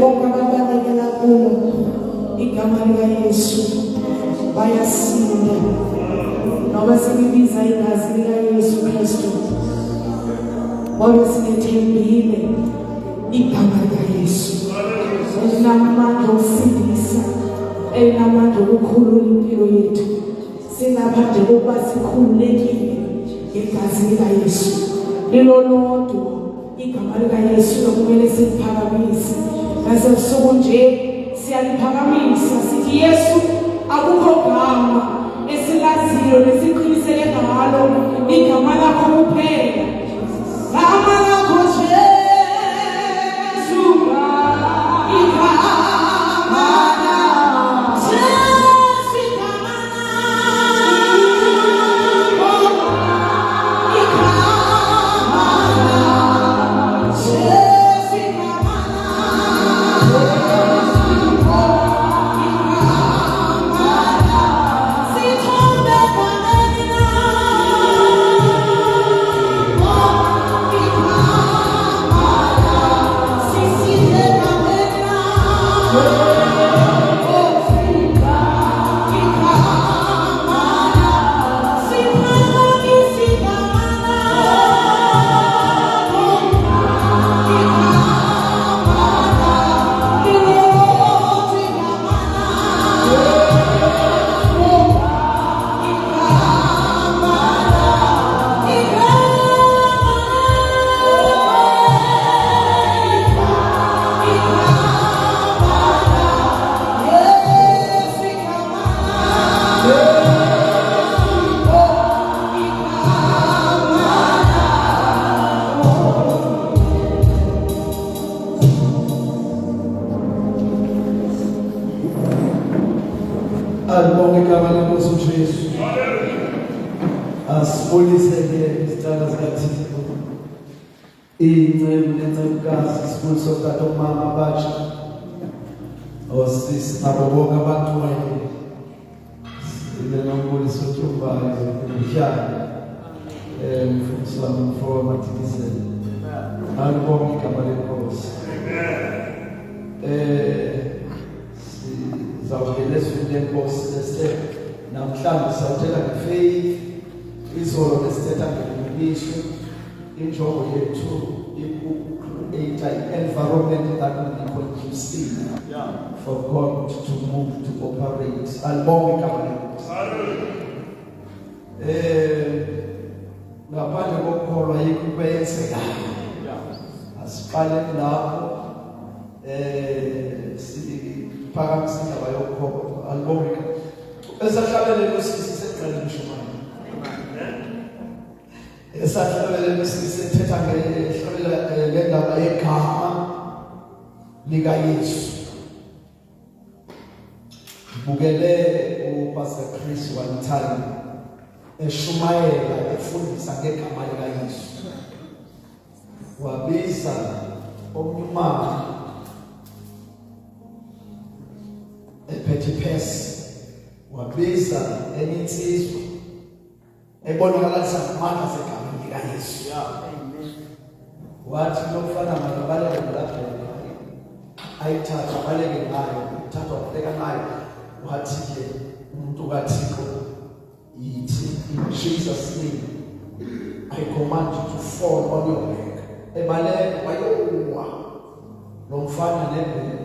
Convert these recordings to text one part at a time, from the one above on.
bonke ababalekela kulo igama likaYesu bayasinda ngoba silibiza igazi likaYesu Kristu ngoba sinethembile igama likaYesu elinamandla okusindisa elinamandla okukhulula impilo yethu silapha nje ukuba sikhululekile igazi likaYesu lilolodwa igama likaYesu lokumele siphakamise nasebusuku nje siyaliphakamisa sithi Yesu akukho gama esilaziyo lesiqinisele ngalo igama lakho kuphela gama lakho Jesu for God to move, to operate. Ngaphandle kokukholwa yikho kwenzekayo. Asiqale lapho siphakamise indaba yokukholwa. Albomeka. Esahlabelele usisi seqala umshumane. Esahlabelele usisi sethetha ngendaba yegama likaYesu. Bukele uPastor Chris Wantali eshumayela efundisa ngegama likaYesu. Wabiza omnyama ePetipesi, wabiza eninsizwa ebonakalisa amandla segama likaYesu. Amen. Wathi lokufana makabaleke lapho ayithatha baleke ngayo, uthatha ubeka nayo. Wathi ke umuntu kaThixo yithi in Jesus name I command you to fall on your back. Ebaleka bayowa lo mfana nebhele.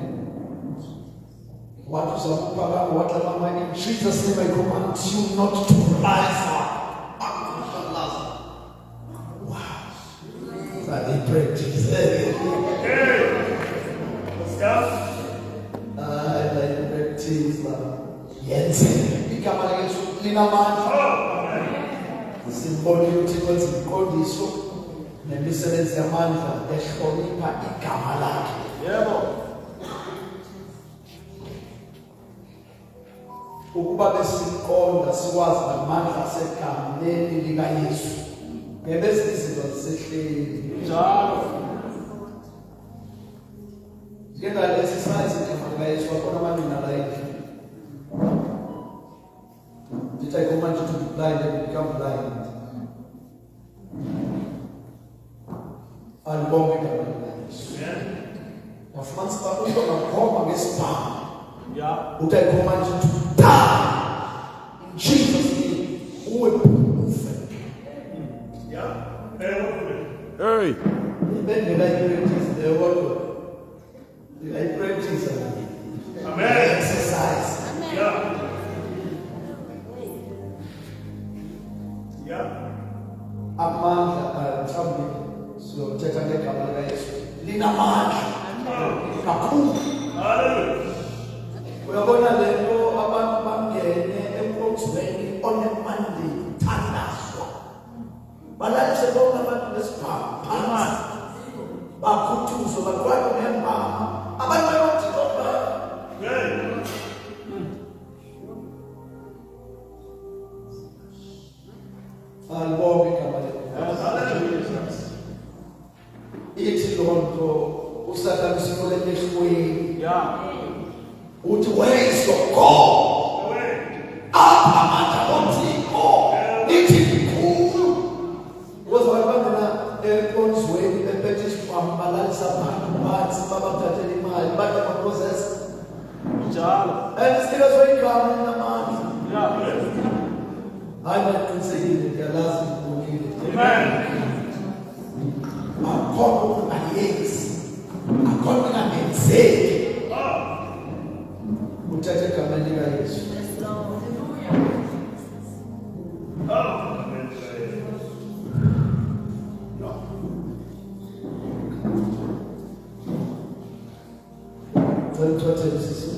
Wathi uzakuphaka wathi mama in Jesus name I command you not to rise up. Wow. That they pray Jesus. Stuff. Yenze igama likaYesu linamandla. Simbonile ukuthi kwenza iqondiso nemisebenzi yamandla ehlonipha igama lakhe. Yebo. Ukuba besiqonda sikwazi amandla asegameni likaYesu. Ngebese izinto zisehleli. Njalo. Ngeke lesi size igama likaYesu wakhona amanina la endlini. Did I command you to be blind and become blind? Albomeka. Wafumanisa uba umntu angakhomba ngesibhamu. Yeah. Utayikhomba nje to die. In Jesus' name. Uwe bhukufe. Yeah. Hey. Practice the word. Practice. Amen. Exercise. Yeah. Yeah. Amandla mhlawumbe siyothetha ngegama likaYesu linamandla kakhulu. Hallelujah. Uyabona lento abantu bangene emkhonzweni onemandla thandazwa. Balalise bonke abantu lesibhamu phansi. Bakhuthuzwe bakwaqo nembama. Abantu bayothi ngoba alibonge igama Hallelujah. ithi lonto uSathane simole ehlweni. Yeah. Uthi where is your God? Apha manje othiko nithi kukhulu. Wozwakabana enkonzweni bephethe isibhamu balalisa abantu bathi babathathele imali bathi baprocess. Njalo. Andisike zoyigama namandla. Yeah. Hayi baqinisekile ngiyalazi ukubukile. Amen. Akho ayenzi. Akho ngenzeki. Uthathe igama likaYesu. Uthathe isisi.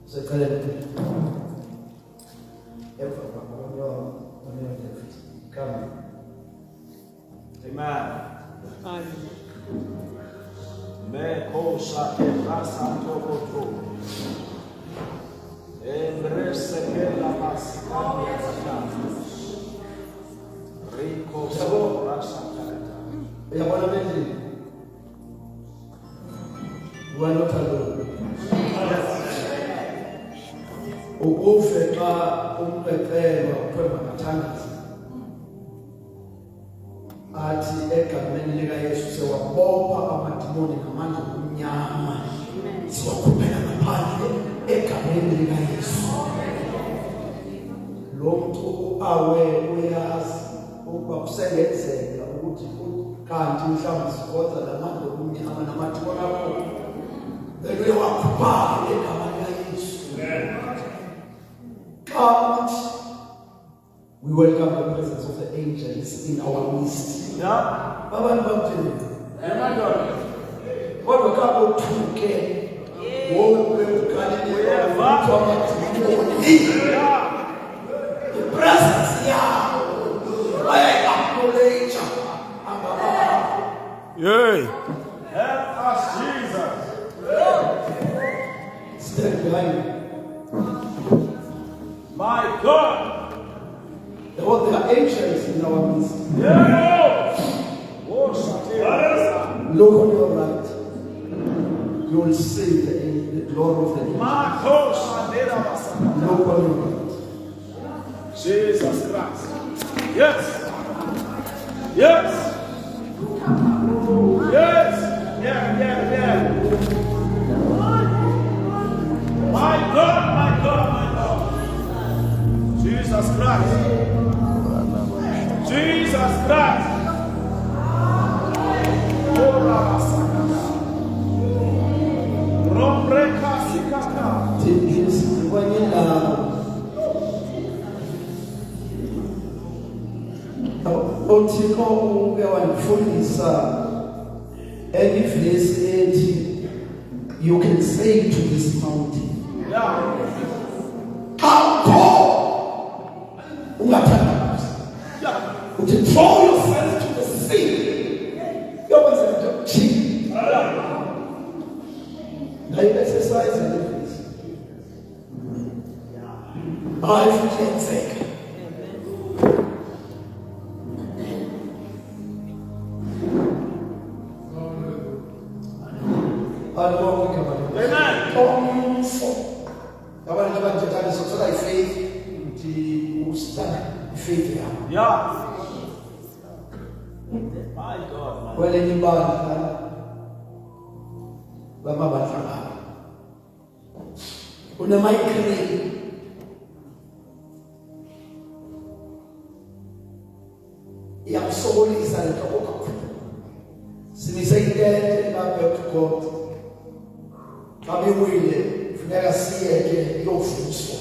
Secala Come. Amen. Me cosa che passa todo. Embrece que la mascania rico so rasa careta. Uyabona manje. You are not alone. Ukufe xa umpecelwa uphemba mathandaza. Athi egameni likaYesu sewabopha amadimoni ngamandla omnyama. Siwakhuphela ngaphandle egameni likaYesu. Lo muntu awe uyazi ukuba kusengenzeka ukuthi kanti mhlawumbe sikhoza lamandla omnyama namadimoni akho. Bekuye wakhupha egameni likaYesu. God, we welcome the presence of the angels in our midst. Yeah. Abantu bamthini. Amen. Kodwa kabo thuke. Wonke ukalile kwaba the presence yabo. Acknowledge ambaba. Yay. Help us, Jesus. Stand behind me. My God. There are angels in our midst. Yeah. Look on your right. You will see the glory of the Lord. Look on your right. Jesus Christ. Yes. Yes. Yes. Yeah. My God. Jesus Christ. Jesus Christ. Uthixo uke wandifundisa enivesi ethi you can say to this mountain. Yeah. Come. Ungathandabuzi. Uthi throw yourself to the sea. Yokwenza into ekuthini. Ngayi-exercise nefisi. Hayi futhi yenzeka. Amen. Abantu abanthatha sokuthola ifaith ukuthi usithatha ifaith yakho. Yeah. My God. Kwelenye ibandla bamabahlangana unemigraine iyakusokolisa lento kakhulu sinisayithethe lapha God babewile funeka siyeke yovuswa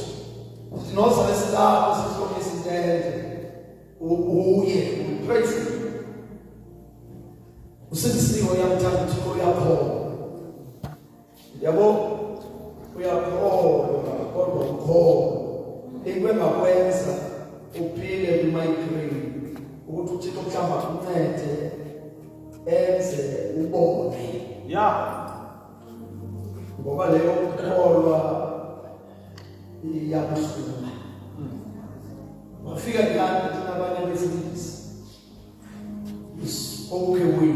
sinoza lesilapho sisonke sithethe uye pray for you usindisiwe yamthanda ukuthi uyaphola yabo uyaphola kodwa ukhona engakwenza uphile kumigraine ukuthi uThixo mhlamba uncede enze ubone ngoba leyo ukholwa iyabuhlungu wafika ngani kunabanye besilisa spoke away.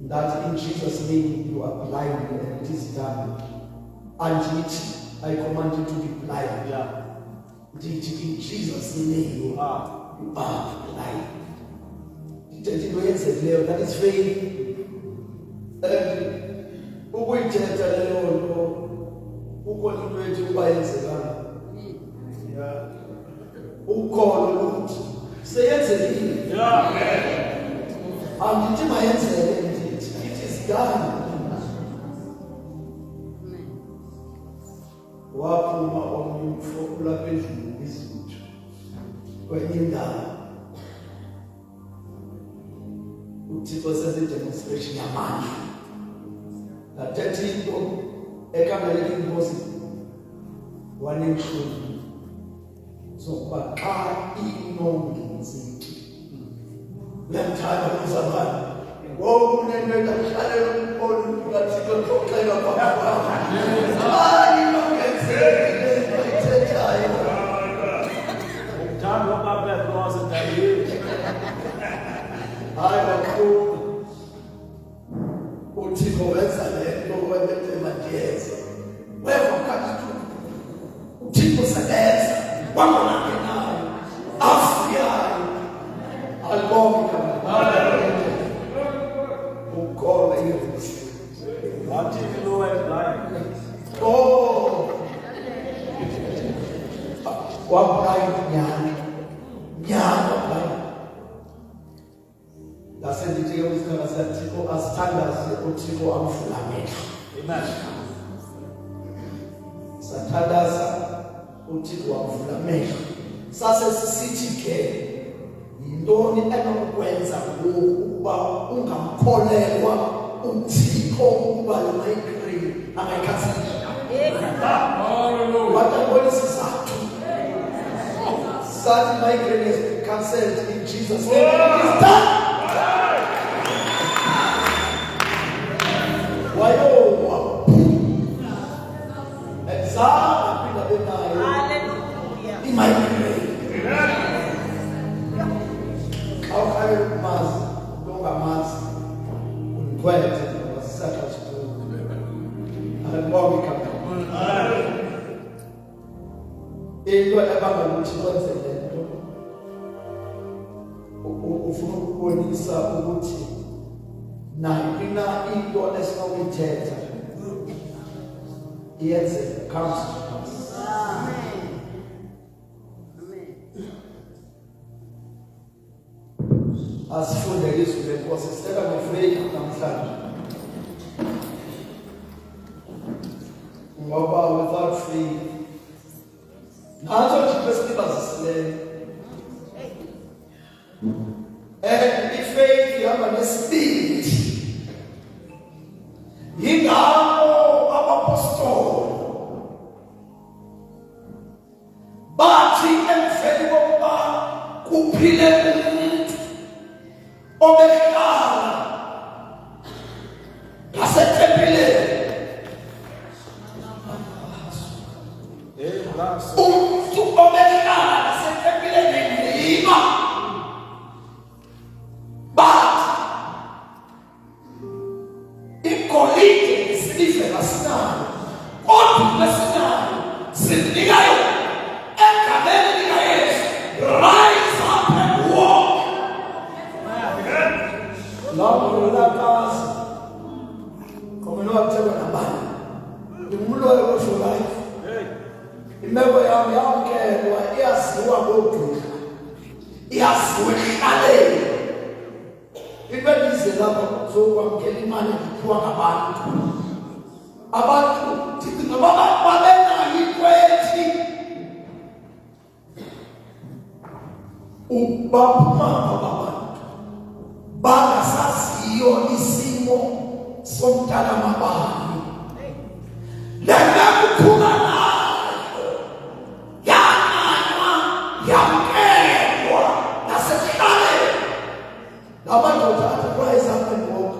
That in Jesus' name you are blind and it is done. And I command you to be blind. In Jesus' name you are blind. That is faith. Ukuyithetha leyo nto ukhona into ethu uba yenzekanga. Ukhona ukuthi seyenzekile. Andithi mayenzeke ndithi it is done. Waphuma omnye umfo lapha endlini izithu kwenye indawo uThixo senze demonstration yamandla thatha into ekameleke inkosi wanenhloni sokuba xa inongenzeki uyamthanda umzabani ngoba unento ekuhlalela umboni ukaThixo xoxela kwakho hayi nongenzeki lento ithethayo umthando wababekho wasedalweni hayi kakhulu uThixo wenza lento webethe majenza weva kathi uThixo sebenza wangona nayo afiyayo albonga ukhona irusi wathi lo blind wablind nyana blind lasendithi usikhala sathiko asithandaze uThixo amvula amehlo. Amen. Sathandaza uThixo amvula amehlo. Sase sisithi ke yintoni enokwenza ukuba ungamkholelwa uThixo ukuba lemigraine angayikhansela. Hallelujah. What is that migraine has been cancelled in Jesus' name. It's done. Wayo exam bila benayo. Hallelujah. Imigraine. How can you mass? Don't mass. Unkwete wasaka chitu. Alibonga kabisa. Into ebanga ukuthi kwenze lento ufuna ukubonisa ukuthi nayo ina into esinokuyithetha iyenze comes to pass. Amen. Asifunde izwi lenkosi sicela ngefeyili namhlanje ngoba without faith nazo nje ifaith ihamba nesibindi yingakho abapostoli bathi emveni kokuba kuphile umuntu obehlala ngasethempelini umuntu obehlala ngasethempelini yima but igolide isilive kasinayo kodwa kasinayo sinikayo egameni likaYesu rise up and walk. lapho lolakazi khona nokutheba nabani ngimloyo osho life imeko yami yamkelwa iyaziwa ngogqirha iyaziwa ehlaleni ibelize lapho zokwamkela imali ngiphiwa ngabantu abantu thithi ngoba babenayo ikweti ubaphuma abantu bangasaziyo isimo somntana mabani lena kuphuma nayo yananywa yamkelwa nasekuhlaleni labandoda rise up and walk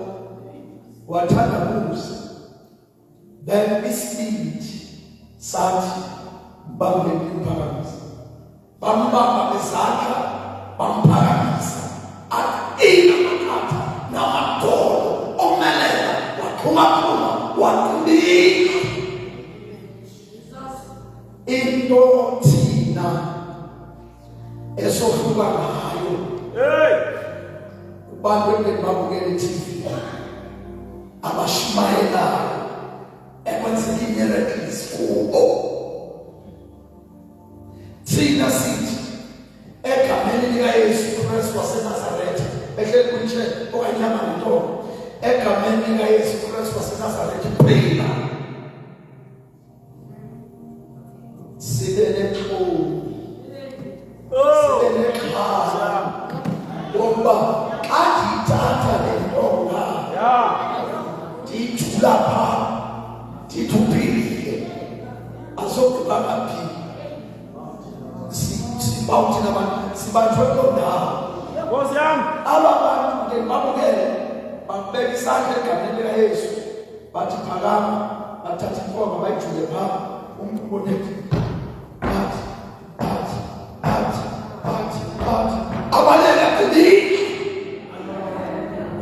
wathanda kuze then ispirit sathi bambeke umphakathi bambamba bezandla bamphakamisa atina makatha namadolo omelela waphuma wakunika into thina esohluka ngayo kubantu ebebabukela TV abashumayelayo ekwenzeni imiracles kubo thina sithi egameni likaYesu Kristu waseNazaretha ehleli kunje okanyama nentombi egameni likaYesu Kristu waseNazaretha phila sibenekho sibenekhala ngoba adithatha lentonga ndithula pha ndithuphile azokuba ngaphi sibawuthi nabantu sibanjwe londawo Nkosi yami aba bantu ngibabukele babeka isandla egameni likaYesu bathi phakama bathatha inkomo bayijule pha umkhoneki bathi abaleka kudini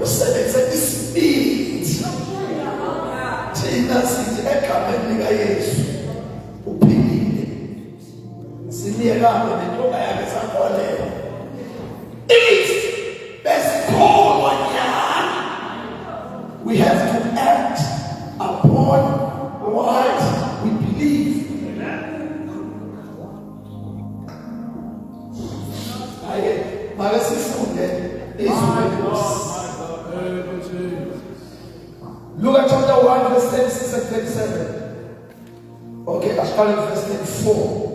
usebenze isipiti thina sithi egameni likaYesu uphilile siniyelaphe nentombi yakhe sakholelwa we have to act upon what we believe. Look at chapter 1, verse 36 and 37. Okay, I started verse 34.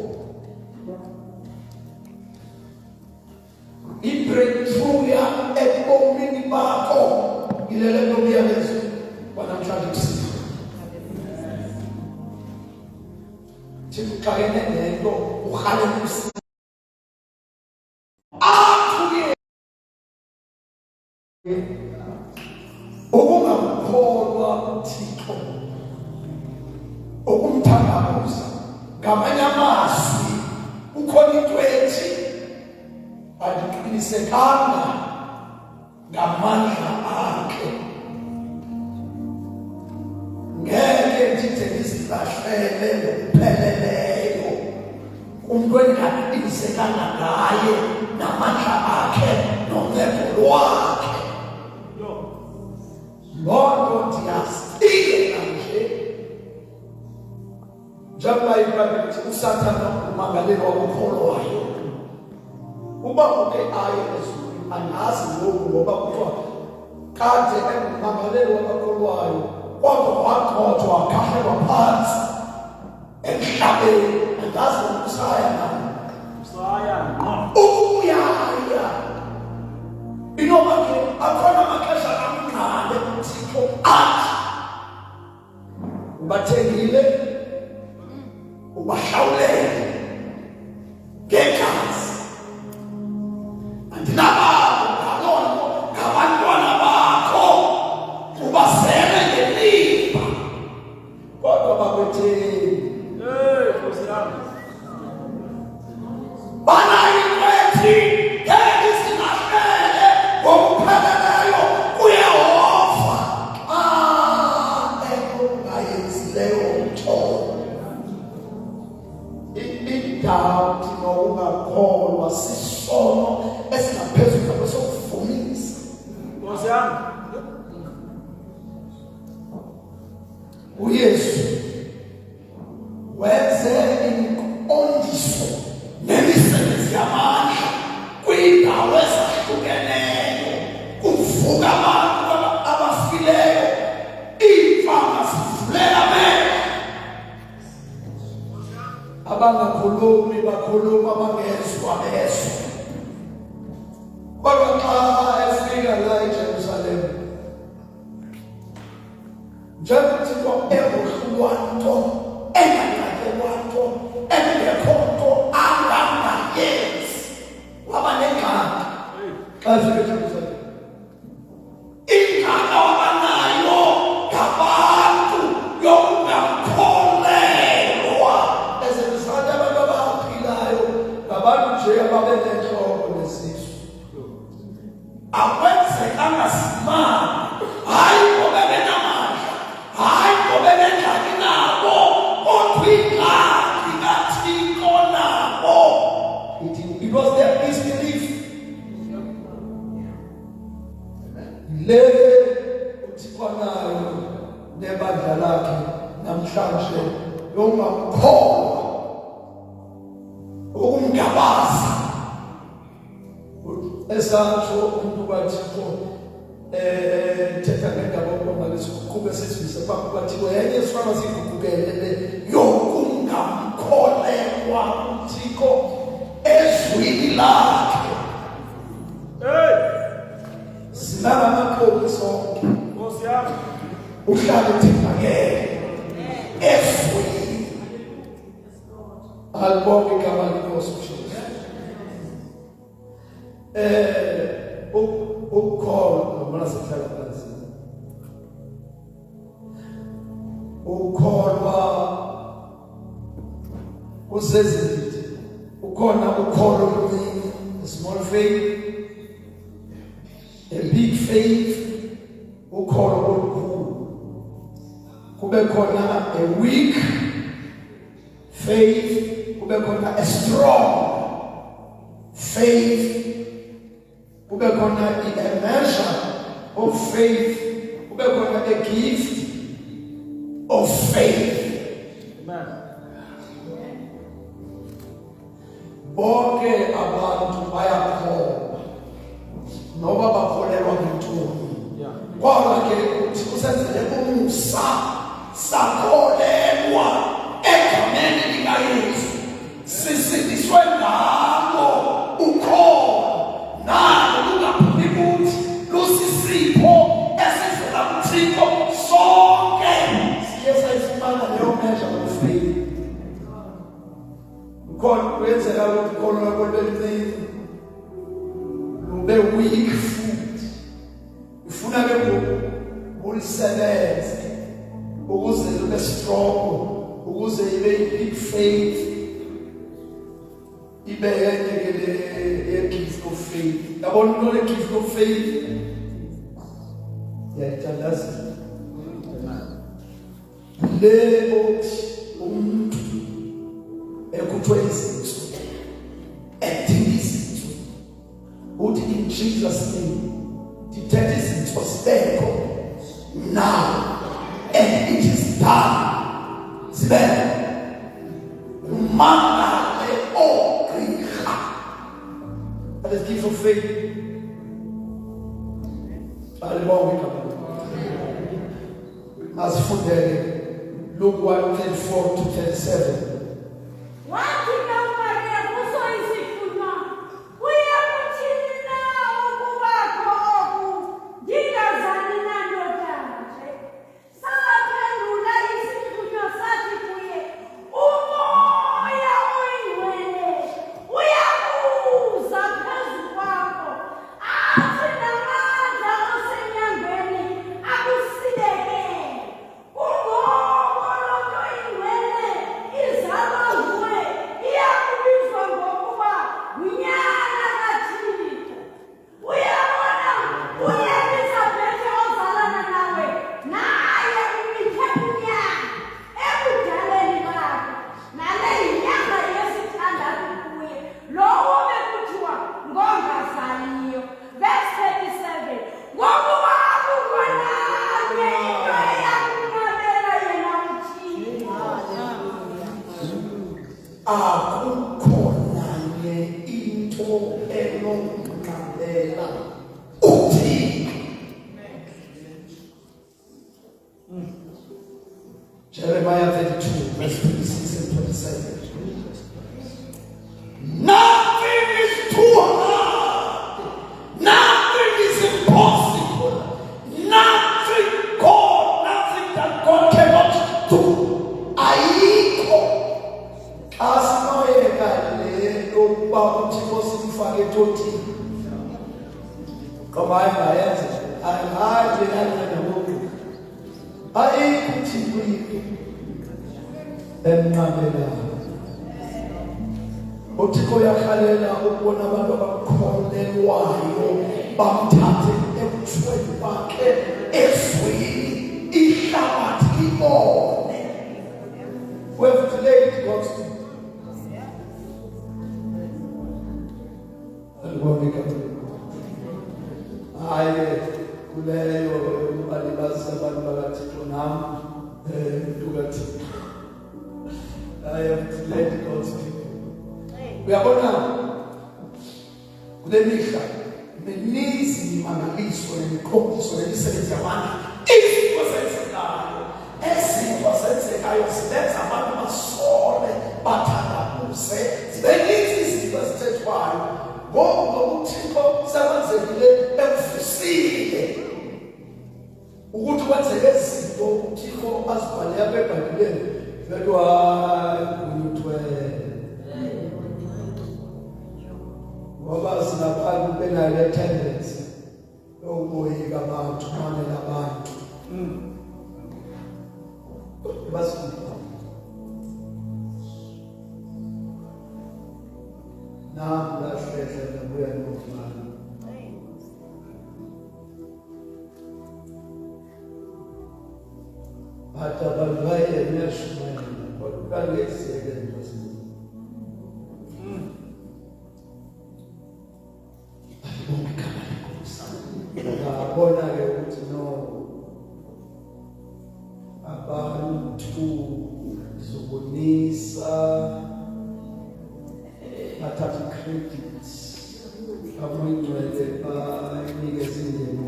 Ibreakthrough ya ebomini bakho ilele nomyalezo wanamhlanje kusini. Thixakene nento uhale kusini. Ukungakholwa uThixo ukumthandabuza ngamanye amazwi ukhona into ethi adiqinisekanga ngamandla akhe ngeke ndithi ngisilahlele ngokupheleleyo umuntu engaqinisekanga ngaye namandla akhe noncedo lwakhe Lord ndiyasiyela nje njengoba iBhayibheli uSathane umangaleli wakholwayo uba uke aye ezulwini angazi lokhu ngoba kuthiwa kade engumangaleli wakholwayo kodwa wagxothwa wakhahlelwa phansi emhlabeni angazi ukusaya naye ukuyaya inoba ke akhona amaxesha amncane uThixo athi ubathengile ubahlawulele ngegazi andinababo ngalonto ngabantwana bakho ubasele ngelifa kodwa bakwetheni Nkosi yami banayo ikwethi ngeke sinahlele ngokupheleleyo kuyehova ekungayenzileyo nto yami. uYesu wenze inkondiso nemisebenzi yamandla kwindawo ezahlukeneyo, kuvuka abantu abafileyo, iimfama zivulela amehlo, abangakhulumi bakhuluma, abangezwa bezwa. Kodwa xa efika la eJerusalem, njengothixo engohlulwa nto, engacacelwa nto, engekho nto angangayenzi, waba nengxaki xa efika eJerusalem. Ingxaki wabanayo ngabantu yokungamkholelwa. Ezelusalem abantu abaphilayo ngabantu nje ababenentloko nesisu. Akwenzekanga simanga, hayi ngoba benamandla, hayi ngoba benengxaki nabo, kodwa ingxaki kaThixo nabo. It was their disbelief. Le uThixo nayo nebandla lakhe namhlanje longamkholwa, ukumgabaza. Esatsho umuntu kaThixo thetha ngendaba yokuba lesiguquke sesizwe phambi kukaThixo, yenye sifana siguqukele yokungamkholelwa uThixo ezwini lakhe. Sinamaqoqo sonke, Nkosi yami. uhlale thembakele ezwini. Alibonge igama leNkosi uJesu. Ukholwa ngomana sihlala phansi. Ukholwa usezindidi. Ukhona ukholo omncane, a small faith, a big faith, ukholo olukhulu. Kube khona a weak faith, kube khona a strong faith, kube khona a measure of faith, kube khona a gift of faith. Amen. Bonke abantu bayakholwa noba bakholelwa ngentoni. Yeah. Kodwa ke uthi usenzele umusa sakholelwa egameni likaYesu, sisindiswe ngalo ukholo, nalo lungaphumi kuthi lusisipho esivela kuThixo. Sonke siye sayifumana leyo measure of faith. Ukhona kwenzeka ukuthi ukholo lwakho lube weak futhi, ufuna ke ulisebenze ukuze lube strong, ukuze ibe big faith, ibe yenye gift of faith. Yabona into le gift of faith yayithandaza le othi umuntu ekuthiwe izinto edinga izinto, uthi in Jesus name dithetha izinto zibekho now and it is done. Zibe umangale ogqirha. That is gift of faith. Alibonge igama. Asifundele Luke 1:34-37. Wathi kaMaria kuso isifunwa, uyakuthini na ukubakho oku, ndingazali nandoda nje? Saphendula isifunwa sathi kuye, umoya oyingcwele uyakuza phezu kwakho, athi namandla osenyangweni akusilekele. Kungoko loo nto ingcwele iza Jeremiah 32, verse 26 and 27. Nothing is too hard. Nothing is impossible. Nothing that God cannot do. Ayikho. Asinoyeka lento ukuba uThixo simfake ethotini. Ngoba ayenze. Hayi nje ngoku. Ayikho uThixo emnqabela. uThixo uyakhalela ukubona abantu abakholelwayo bamthathe ebuthweni bakhe ezweni ihlabathi libone. We've delayed God's will. Hayi kuleyo balibasa abantu bakaThixo nami ukaThixo. I have delayed God's will. Uyabona kule mihla mininzi imangaliso nemiqondiso nemisebenzi yabantu izinto zenzekayo zibenza abantu basole bathandabuze zibeninzi izinto zithethwayo ngoba uThixo sekwenzekile ekufisile ukuthi kwenzeke izinto uThixo azibhale apha eBhayibhelini vedwa kunyuthwele ngoba sinabantu benayo tendency yokuboyika abantu mamela abantu basibuka nami lahlehle ndabuya nofana bathi abantu baye neshumayela kodwa ngekuzeke nje ngabona ke ukuthi no abantu zobonisa bathatha credit abuyingcwele bayinikeza indlela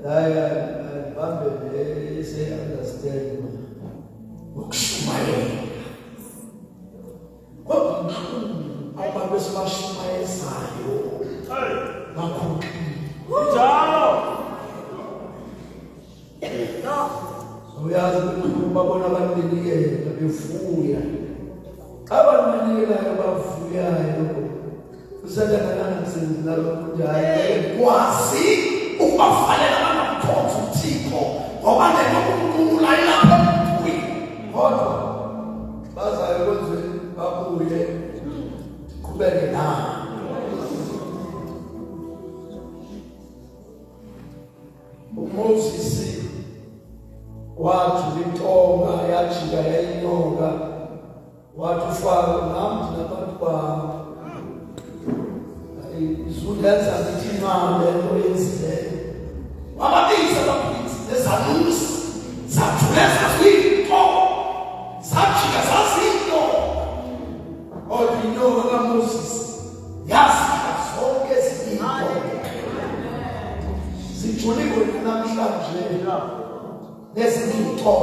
laya bambe bese understand ukushumayela kodwa abantu esibashumayezayo bakhulu Njalo. uyazi ukuthi babona abantu benikela bevuya abantu banikelayo bavuyayo usathana msebenzi nalo kunjani kwazi ukubafalela abanamkhonza uThixo ngoba nenokunkulunkulu ayilapho kuyi kodwa bazayo kwenze babuye qhubeke nayo. Moses wathi intonga yajika yayinyoka wathi ufaka namthi nabantu bami izulenza ngithi imali lento yenzileyo wababiza abaphristi ezanusi zathuleza zwinto zajika zazinto kodwa inyoka kaMoses yazika zonke eziningi zijuliwe namhlanje nezinto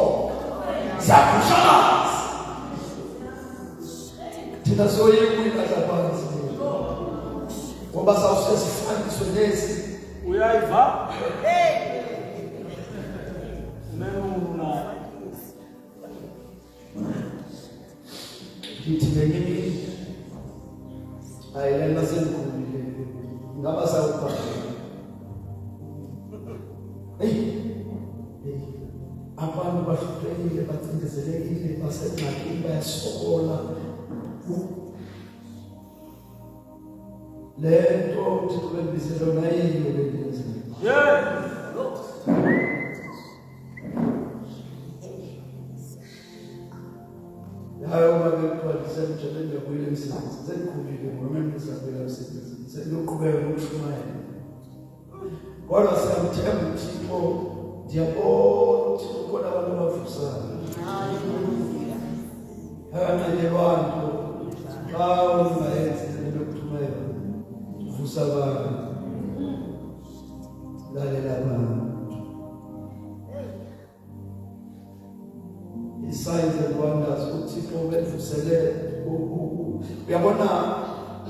ziyakushalaza thina soyekunika zabanzi ngoba sawusesifaniswe lezi Uyayiva? Nenuna. ngithi ngekini ayilena sengikhulile ngaba sawubhala abantu bahluphekile bacindezelekile basengxakini bayasokola lento uThixo bembizela yona yiyo lenzi hayo makethiwa ndisemtsheleni yakuyile emsebenzini sendikhulile ngoba ndizabela emsebenzini sendiyoqhubeka nokushumayela kodwa siyamthemba uThixo ndiyabona ukuthi ukhona abantu abavusayo akanqanyelwanto xa ungayenzi lento yokuthumela vusa abantu lalela abantu signs and wonders uThixo wenzusele uyabona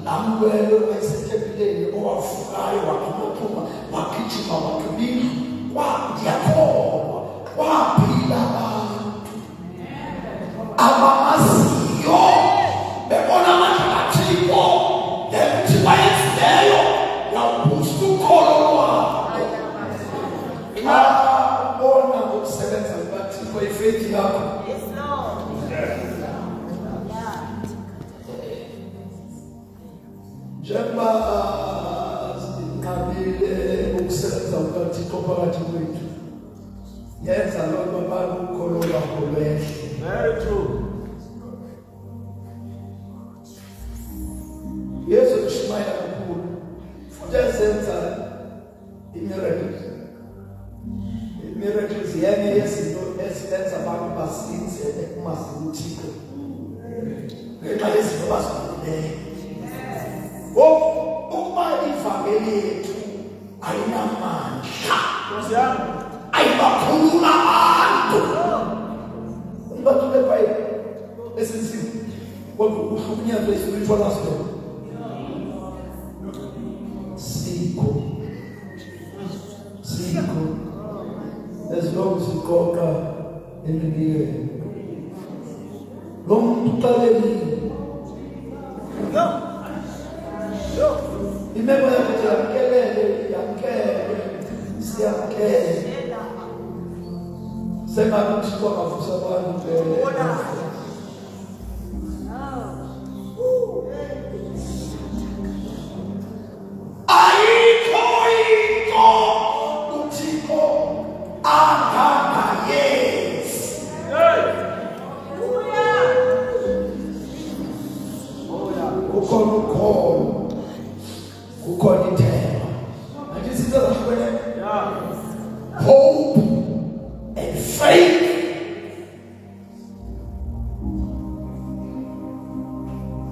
lamwelo ayisethempeleni owafukayo waphuma wagijima waqhubila kwakuyakholwa kwaphila abantu abamaziyo bebona amandla kaThixo lethi bayenzileyo yawubusa ukholo lwabo bona ngokusebenza kukaThixo ifaith yakho. Yes, Lord. Njengoba sinqabile ukusebenza kukaThixo phakathi kwethu yenza lokho abantu ukholo lwakho lwehle. Very true. Yesu kushumayela kakhulu futhi ezenza miracles yenye yezinto ezenza abantu basinze ekumazi uThixo ngenxa yezinto abazibonileyo. Ukuba ivangeli yethu ayinamandla Nkosi yami. ayibakhulula abantu ubatule kwaye esenziwe kodwa uhlukunyezwe spiritual aspect sikho as long as uqoqa emini lo muntu uqalelile imemo yakho yakelele siyakele sengathi uThixo akavusa abantu ayikho into uThixo angangayenzi. Kukhona ukholo kukhona ithemba manje izinto zahlukene hope and faith.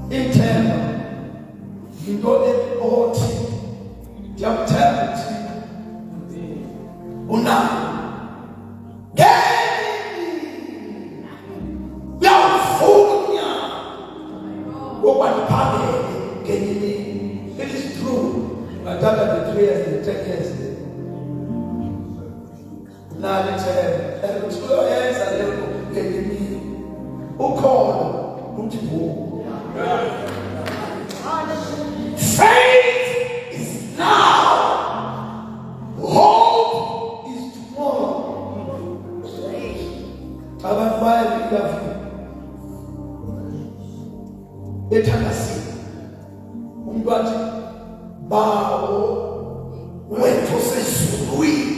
Ithemba into othi ndiyakuthemba ukuthi unayo uyawufunya okwandiphambele ngenye. It is true ngathatha the 3 years and 10 years nalithemba ukuthi uyoyenza leyo ngenye ukholo uthi faith is now, hope is tomorrow. Abantu bayafika ethakasini umuntu athi bawo wethu sesizulwini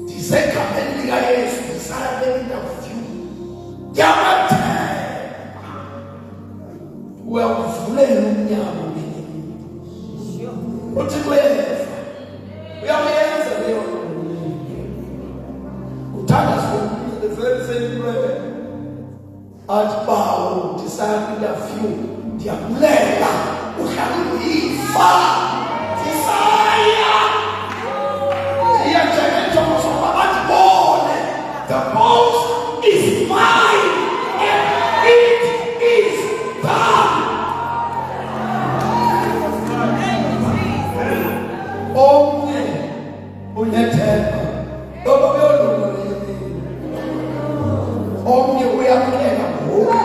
ndisegameni likaYesu ndisaya kwi-interview yabathemba uyawuvulela umnyango uthi kuyenza uyayenza leyo uthanda the very same prayer athi bawo ndisaya kwi-interview ndiyabulela uhlala uyifa ndisaya ndiyajengenjongo sokuba bandibone the post is mine and it is done. Omnye unethemba loba uyolunga leyini omnye uyamkela ngoku.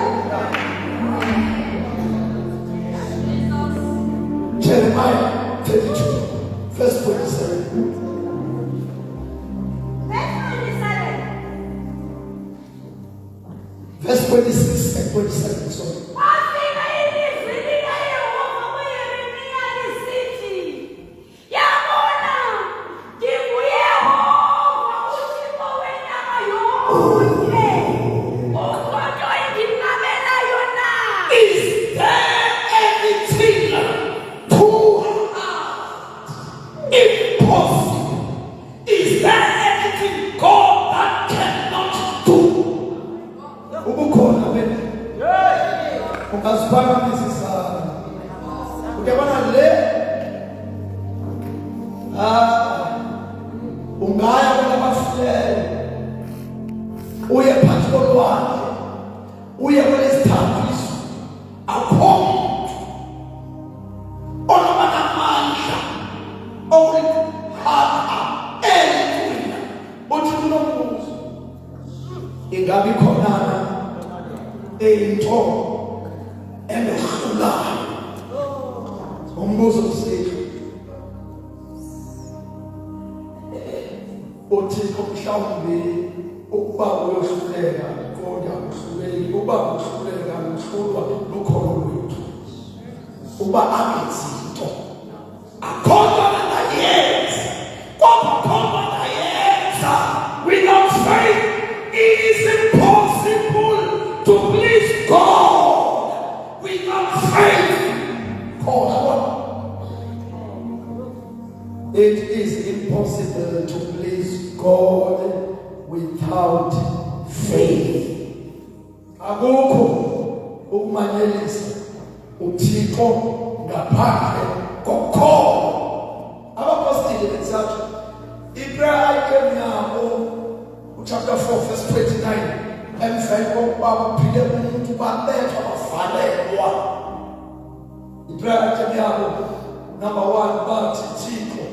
Jeremiah 32 verse 27. Verse 26 and 27. Sorry. Ungaya kwabafile uye phansi lwakhe uye kwelesithandiso akho onoba namandla okuliphatha elithina uthi kunombuzo ingabi khonana into emehlulayo umbuzo usithi uthixo mhlawumbe ukuba uyohluleka kodwa uhluleki uba uhluleka uhlulwa lukholo lwethu uba angezinto akhona nayenza kodwa khona nayenza without faith it is impossible to please God without faith. It is impossible to please God without faith. Akukho ukumanyelisa uThixo ngaphandle kokholwa. Abapostoli bethathu iprayer item yabo chapter 4 verse 29 emveni kokuba kuphile umuntu babethwa bavalelwa. Iprayer item yabo number 1 bathi Thixo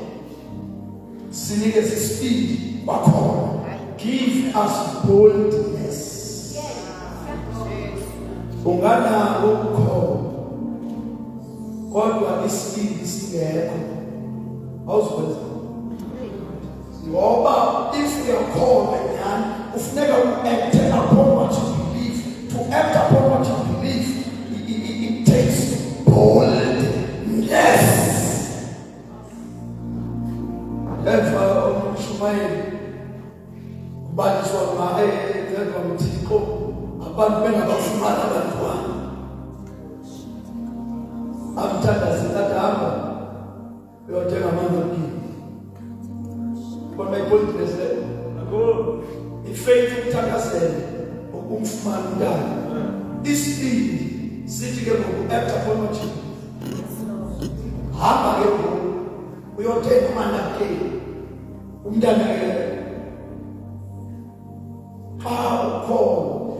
sinike ispeed kwakhona. Give us boldness. Unganalo ukukholwa kodwa ispeed singekho awuzokwenza ngoba if uyakholwa nyani ufuneka uact upon what you believe. To act upon what you believe it takes boldness. Eva uMshumayeli ubaliswa ngaye ngeva uThixo abantu bengabafumana abantwana amthandaze kadamba uyothenga amanzi. But my point is that ifaith ukuthandazela ukumfumana umntana isibindi sithi ke ngoku-act upon what you hamba ke ngoku uyothenga amanakeni umntana ke xa ukholwa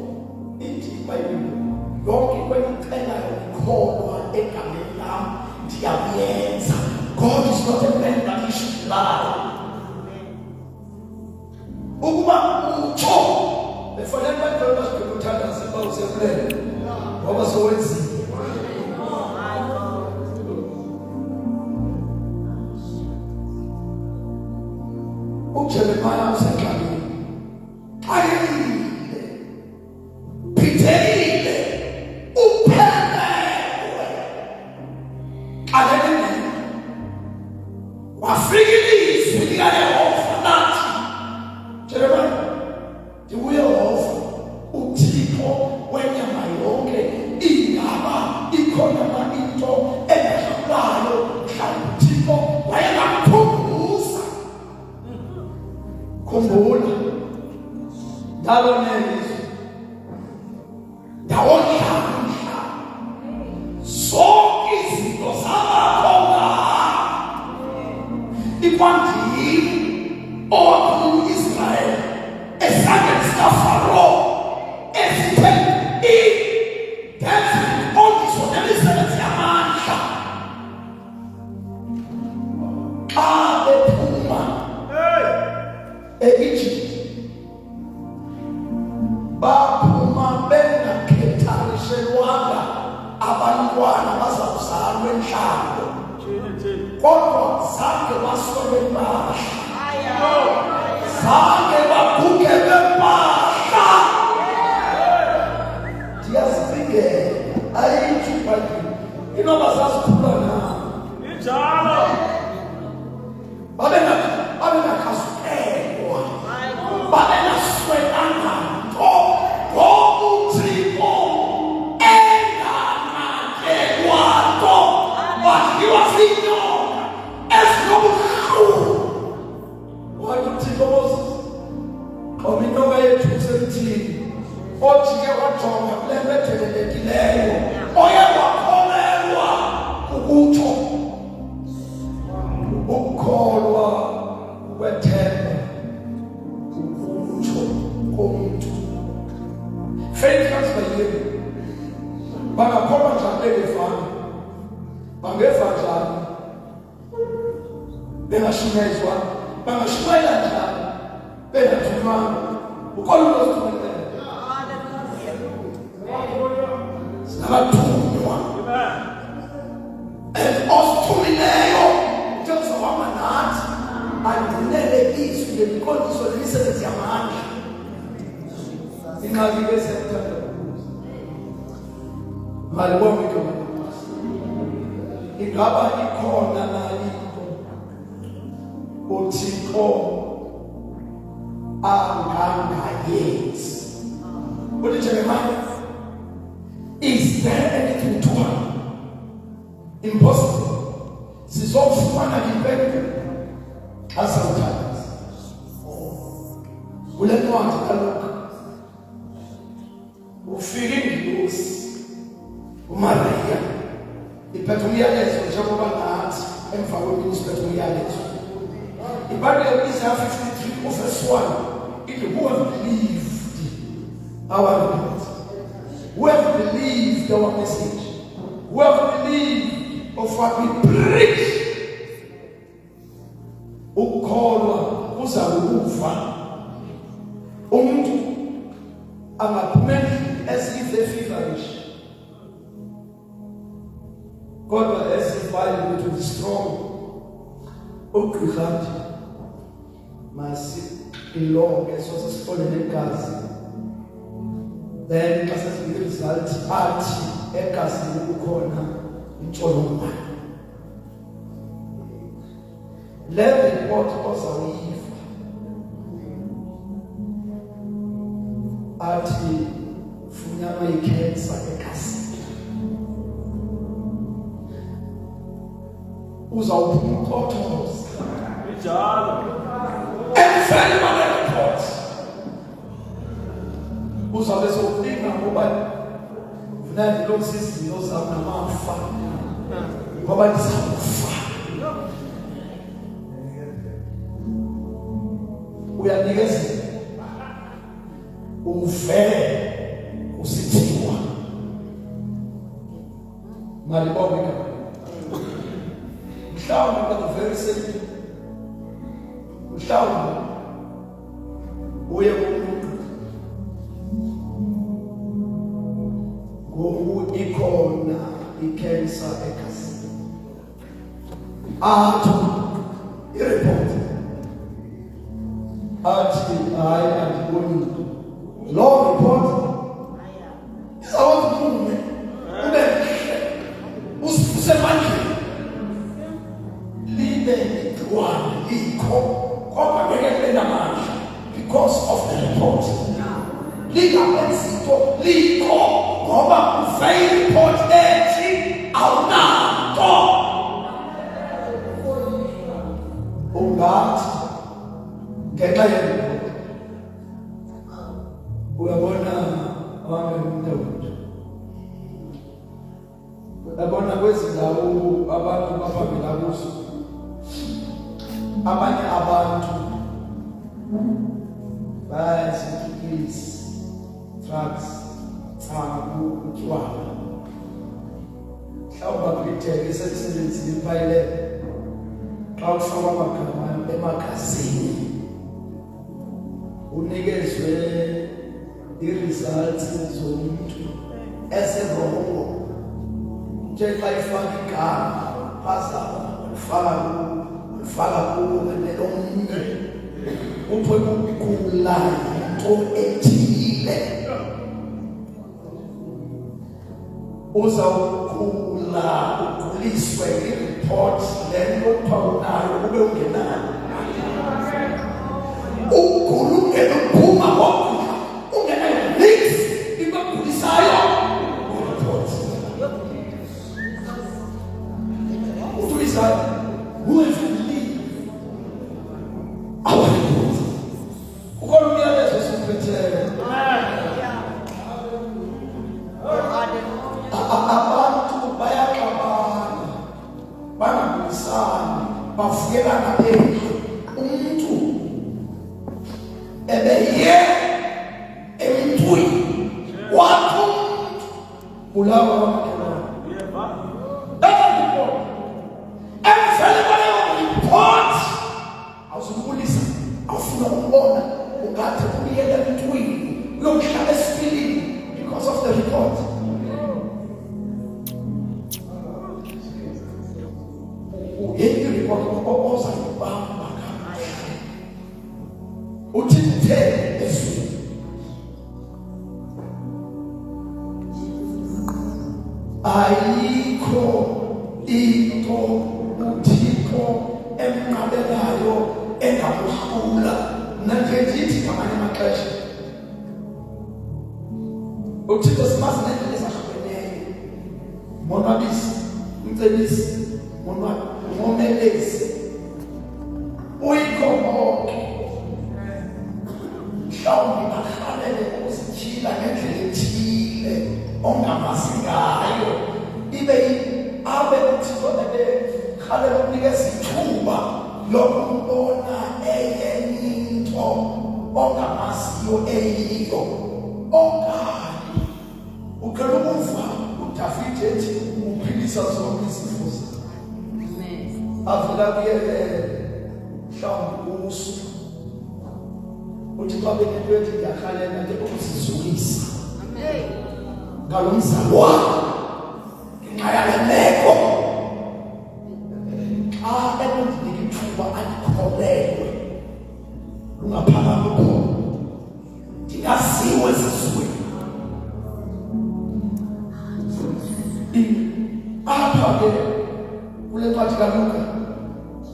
ithi iBhayibhile yonke kweyicelayo ikholwa egameni lam ndiyakuyenza. God is not a man that he should lie. Ukuba utsho befanele abantu basibekuthandaza uba usekulele ngoba sowenzile. uJeremia usekalini ayile phithekile uphelelwe kaleni wafika ilizwi likaYehova lathi Jeremiah ndibuYehova uThixo wenyama yonke ingaba ikhona na into engahlulayo mhlawumbe uThixo wayengakukhumbuza. Khumbula njalo nelizwi ndawonhlamhla zonke izinto zabakhona ikwandini owakhulu Israyeli esandleni sikaFaro esithe ndenze ondiso nemisebenzi yamandla xa bephuma e-Egypt baphuma bengakhethanishelwanga abantwana bazakuzalwa entlalo kodwa zange baswele impahla zange baguge bempahla. Ndiyazibingela ayithi iBhayibhile inoba zazikhula na injalo babengakhasukelwa babengaswelanga nto ngoba uThixo enganakelwa nto wadliwa ziinyoka ezinobuhlungu. Wathi uThixo Moses bengashunyezwa bangashumayela njalo bengathumanga ukhona unosithumelela singabathunywa osithumileyo njengozohamba nathi agcinele izwi lemiqondiso lemisebenzi yamandla ingxaki besekuthanda malibonke igama ingaba ikhona na into uThixo angangayenzi uthi Jeremiah, is there anything to her? Impossible. Sizofumana impendulo asawuthandaza kule ncwadi kaLuka ufike ingilosi uMaria iphethe umyalezo njengoba nathi emva kwemini siphethe umyalezo iBhayibheli Isaiah 53 verse 1 ithi who have believed our report, who have believed our message, who have believed of what we preach. Ukholwa kuza ukufa umuntu angaphumeli esive feverish kodwa esifile to be strong ukugqathi masi ilonke sosisifole negazi then xa sesifike result athi egazini kukhona intsholongwane le report ozayiva athi funyanwa ikhensa egazini uzawuphuma uqothoza Njalo. emfene mane report uzawube sokudinga ngoba funeka lokuzizilo zami namafa ngoba ndizakufa uyanikeza uvele usithiwa malibonke mhlawumbe kwa very simple mhlawumbe uye kumuntu ngoku ikhona ikhensa egazini athi ireport athi hayi andiboni lo report izawuphume ube usemandleni libe igciwane likho kodwa ngeke libe namandla because of the report lingabenzinto likho ngoba uveyi report ethi awunanto ungathi ngenxa yento uyabona abantu uyabona kwezindawo abantu baphambela kuzo abanye abantu bayazikilisa drugs tsangu utywala mhlawumbe kulitheke sekusebenzile impayile xa ufaka amagama emagazini unikezwe i-results zomuntu eserongo nje xa ifaka igama phazama ufaka kuwo nelomnye uphwe kukula into ethile uzawukula uguliswe i-report lento uphawunayo ube ungenayo ugulungela uphuma ngokula ungenayo nix ibagulisayo report utulisayo who have believed our report ukhona umyalezo esimphetheyo abantu bayaxabana bangagulisani bavukelana endlu umuntu ebeye emntwini wathi bulawa wamakhelwane emvele kwaleyo report konke ozayibamba kahle. Uthi uthele ezweni. Ayikho into uThixo emnqabelayo engakuhlula. Nanje ngithi ngamanye amaxesha uThixo simazi ngendlela ezahlukeneyo. Monwabisi, umcebisi, umomelezi, uyikho konke. Mhlawumbe bakhalele ukuzitshila ngendlela ethile ongamazi ngayo. Ibe abe uThixo ebekhalele ukunikeza ithuba lokumbona enye into ongamaziyo eyiyo. Okanye uqala ukuva uDavide ethi uphilisa zonke izifo zakhe. Avela kuyele mhlawumbe usu uthi xa benento ethi ngiyakhalela ke ukuzizulisa ngalo mzalo wakho ngenxa yale meko. Xa ekundinika ithuba andikholelwe lungaphakama khona ndingaziwe ezizweni. Apha ke kule ncwadi kaLuka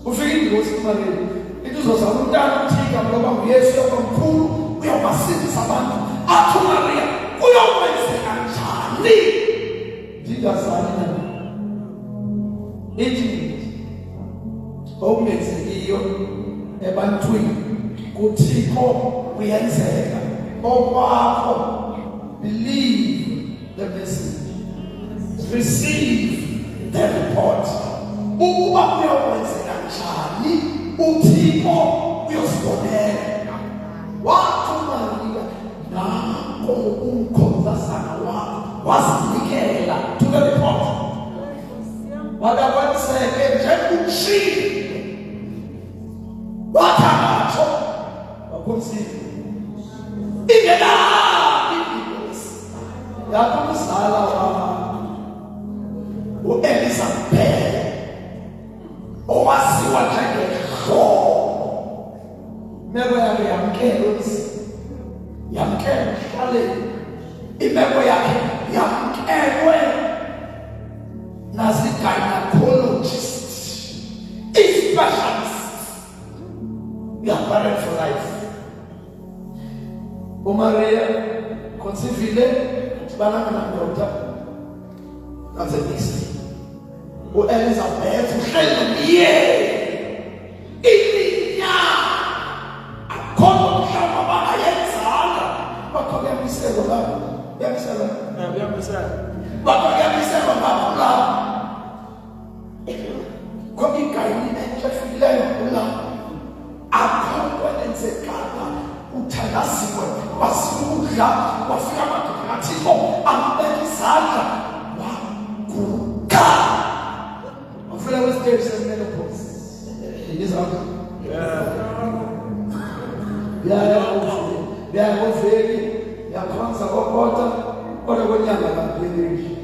ufike ingozi emareni ithi uzozama umntana uthika ngoba nguYesu omkhulu uyawubasindisa abantu. Athi uMaria kuyokwenzeka njani? Ndingazani nani ithi okungenzekiyo ebantwini kuThixo kuyenzeka. Okwakho believe the message, receive the report. Ukuba kuyokwenzeka njani uThixo uyosibonela. Wathi uMaria nanko umkhonzazana wakho wazinikela to the report. Wakakwaniseke njengutshile wathangatsho wakhonsile ingelaphi inkosi yakho umzala uElizabeth owaziwa njengehlobo. Imeko yakhe yamkelwe, hlale imeko yakhe yamkelwe nazi-gynecologist, i-specialist. You are prepared for life. uMaria conceivile banana ndoda that's a mystery. uElizabeth uhlelwe iminya akhono mhlaba bayenzala bakhoke miselo lapho yamisela bakhoke miselo lapho la koki kayini efileyo la akhono enzekala uthandasiwe wasikudla wafika amadoda athixo ambeka izandla waguga. Ufuna westage semenopause izandla yakoveki yakhonza kokota kodwa kwenyanga kapheli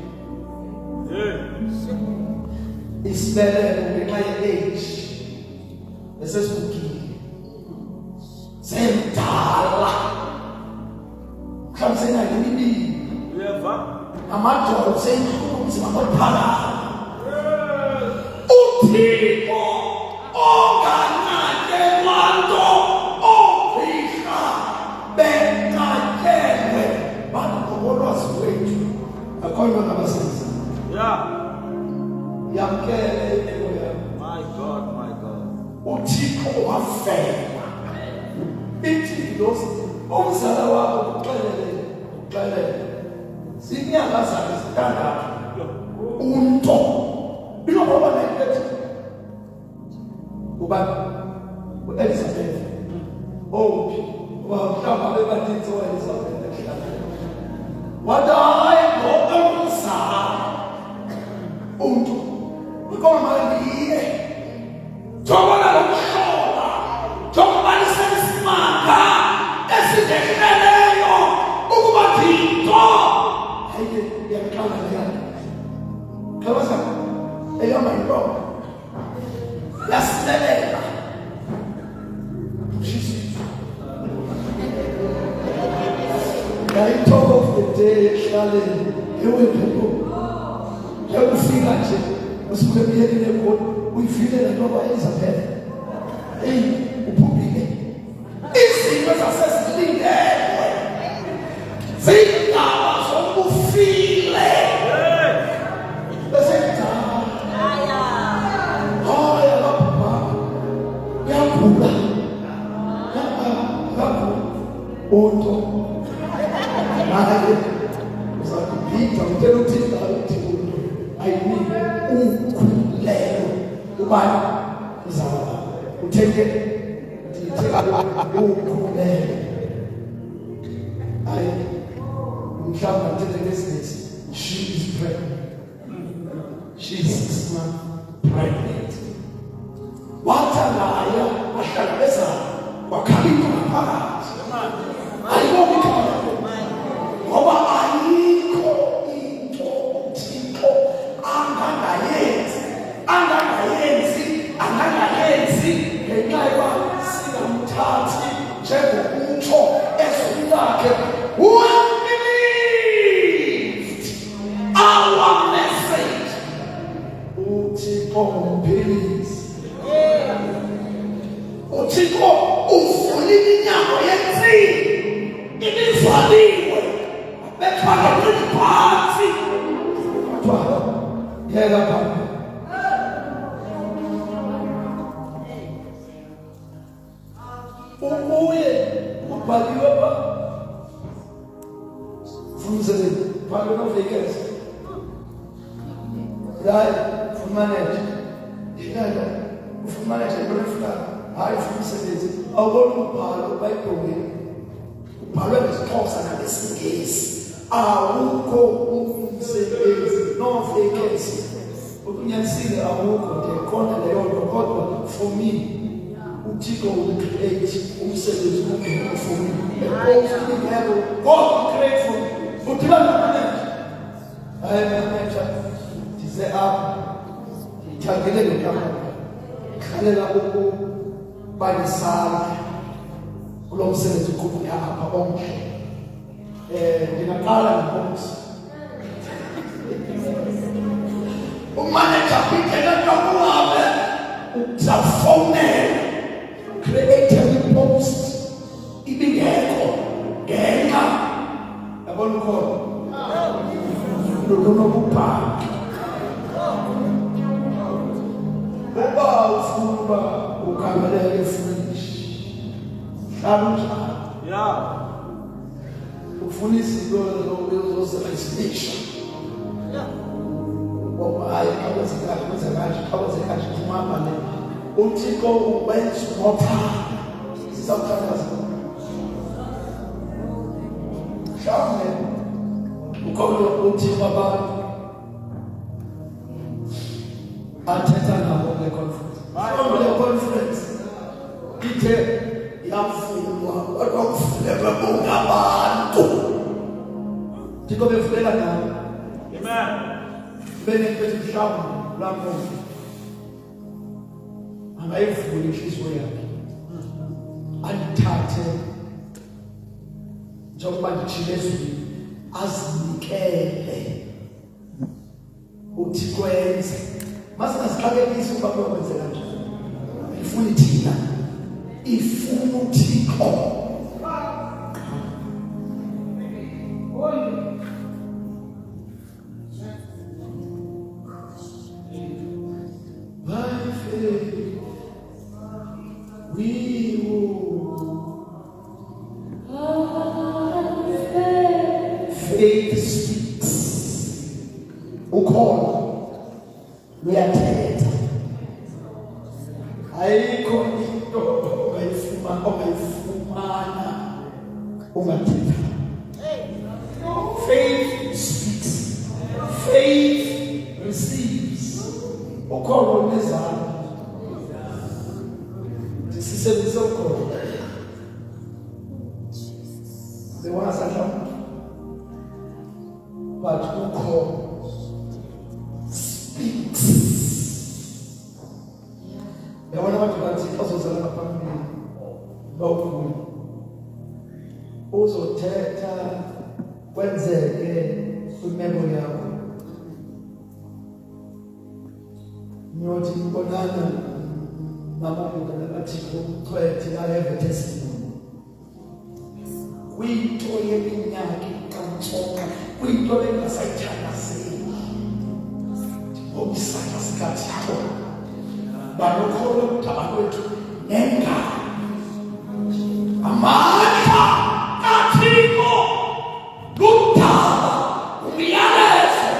isibeleko ngenxa ye-age esesibukile semdala mhlawumbe senayo imibili amadolo seyinhlunzi amaphakama. uThixo onganankelwa nto oogqirha benqatyelwe bantu ngokolwazi lwethu akhoyo nabasenza yamkele imeko yakho. My God. uThixo wafela ithi losi umzala wakho uxelele zinyanga zakhe zithandathu unto inokuba nayiphethe uba uElizabeth mhlawumbe abebaninzi uElizabeth wathi hayi ngokomzala umntu ikoma ndiye jobona lokuhlola jokubalisa isimanga esidehleyo ukuba thixo hayi yaqala leyo khabaza eyoma intombi ukulungiselela. I talk of the day, Charlie. You will people. You will feel like it. Was we be in the boat? We feel it. Nobody is a bed. Hey, who put me there? It's because I said something there. See, I was so feel it. The same time. Oh, I love Papa. We are cool. Oto. She is pregnant. She is 6 months pregnant. What a liar! I shall listen. What can you do about it? I know we can. Oba ayiko into tiko anganayenzi ngenxa singamthathi njengokutsho ezwi lakhe. Who believed our message? Uthixo ngumphilisi. Uthixo uvulile inyama yentsini ibizaliwe. Bekhona phansi. Yeka phambi. Ubuye ubhaliwe pha. Funzele phambi novekezi. Hayi fumanele. Yeka ufumanele ngolufana. Hayi funsebenzi. Awubona ubhalo bayibhongile. Ubhalwe ngesixhosa nangesingesi. Awukho umsebenzi no vacancy. Ukunyanisile awukho nje khona leyo nto kodwa for me uThixo ucreate umsebenzi ongekho for me. Everything level God create for me. Udibana manje. Hayi manje dize apha. Ngithangele ngiyama. Khalela ukubanisana. Kulo msebenzi ukhulu yapha onke. Ndingaqala ngomsi. Umanager kwindlela yokuhambe uzawufonela create a post ibingekho ngenxa yabona ukhona nokubhaka uba ufuna uba ukhamelele finish hlala ufuna izinto zozireservation. Ngoba hayi awuzekaje kumama le uThixo ubenza ngothanda sizawuthandaza. Mhlawumbe ukhona uThixo abantu athetha nabo kule conference. Ithe yafundwa kodwa kufulelwe bonke abantu. Thixo befulela nawe. Amen. Benefit mhlawumbe lapho angayivula inhliziyo yakhe andithathe njengoba nditshilo ezweni azinikele uThixo enze. Masingazixakekisi ukuba kuyokwenzeka njani. Ifuna thina ifuna uThixo. Faith speaks. Ukhona uyathetha. Ayikho into ongayifumana ungathetha. Faith speaks. Faith receives. Ukhona nezandla. Sisebenzise ukhona. Bewona sahla. But ukhona speaks. Yabona abantu bathi bazozala ngaphambili bawukhulu uzothetha kwenzeke kwimemo yakho nyothi ibonana nabantu abathiko umthwethe I have a testimony kwinto yeminyaka kaNtsonga kwinto engasayithakazeli obisaka sikathi khona banokholwa ukuthi abakwethu nengalo amandla kaThixo luthala umyalezo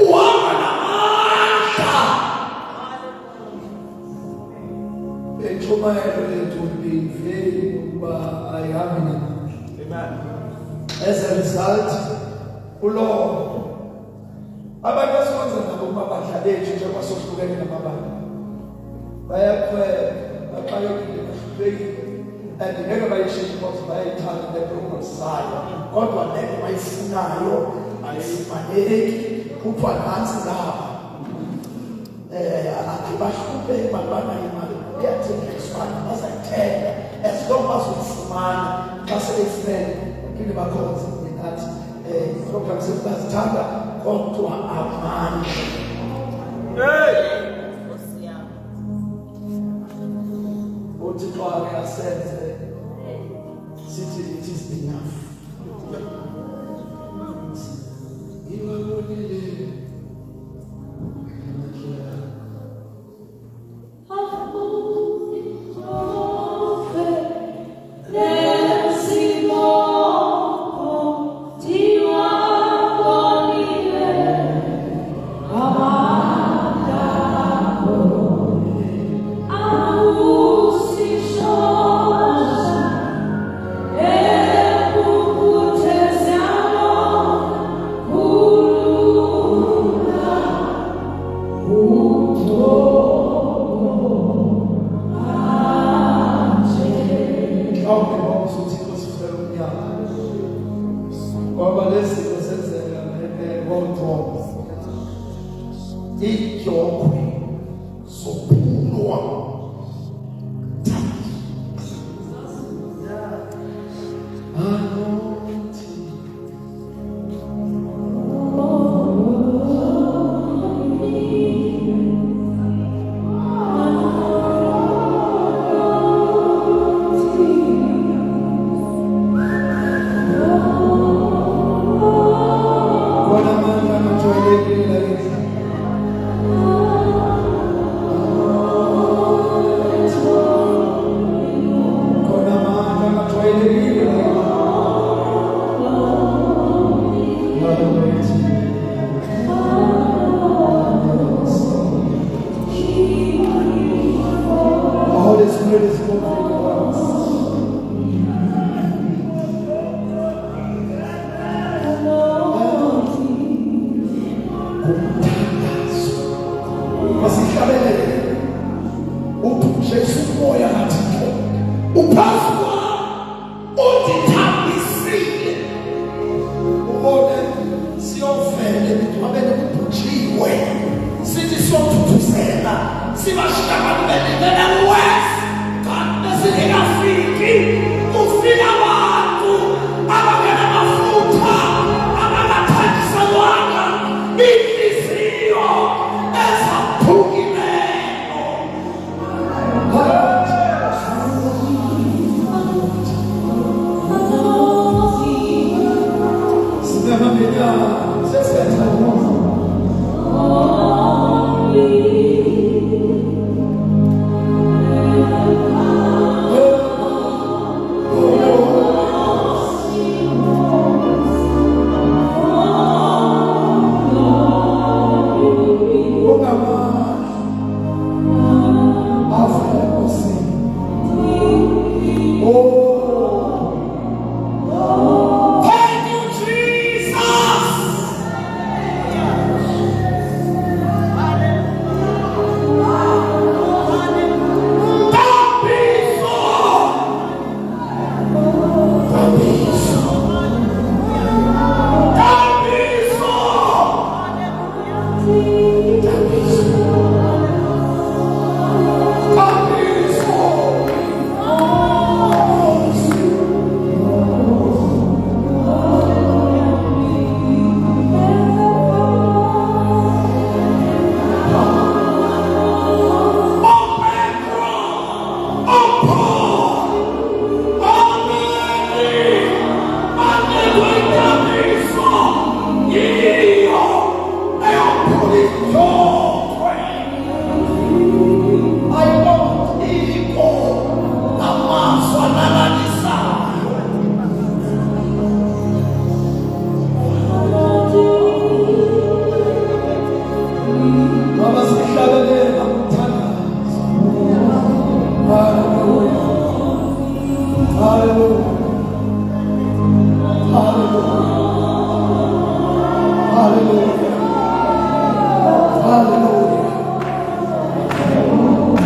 uhamba namandla etshumayelo lethu liveli ukuba ayihambi namandla. As a result uLord abantu asikwenza nabo mabadla bethu njengoba sohlukene namabandla bayakhwela baxayekile bahlulekile and ngeke bayishiye because bayayithanda le-program sayo kodwa lento bayifunayo ayifumaneki kuthiwa nansi laba bahluphe bantwana imali kuyathengiswa bazayithenga as long as uyifumana xa sebefumene kile bakhonza nathi program sebazithanda kodwa amandla uThixo akasenze sithi it is enough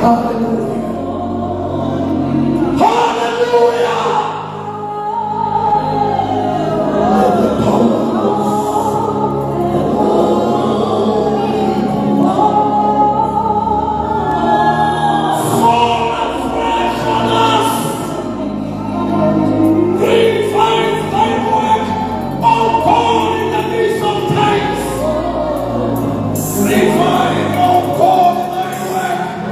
Hallelujah. Hallelujah. Let the power Fall afresh on us. Revive thy work, O God, in the midst of times. Revive, O God, thy work.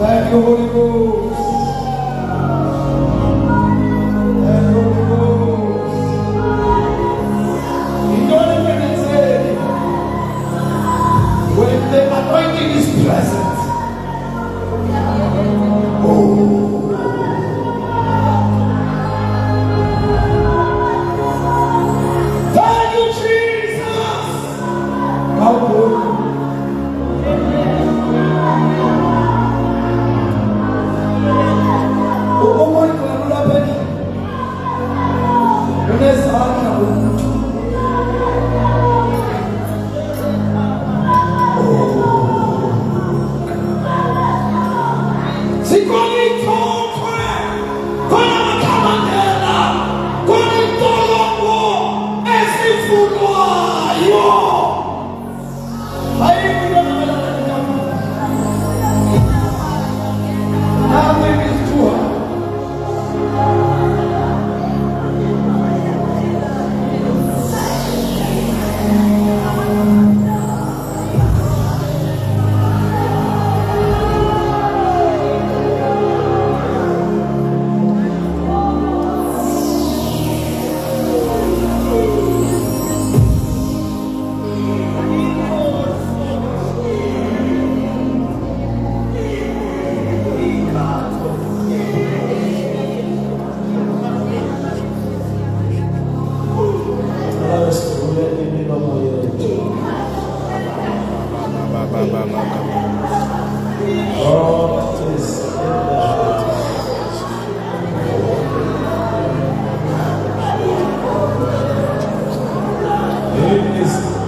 Thank you, Holy Ghost. Thank you, Holy Ghost. You don't even say when the anointing is present. Thank you, Jesus. How good.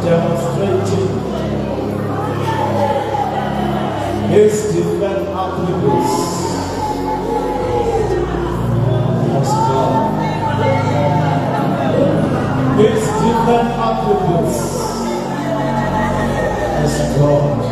Demonstrating his different attributes. Yes, God. His different attributes. Yes, God.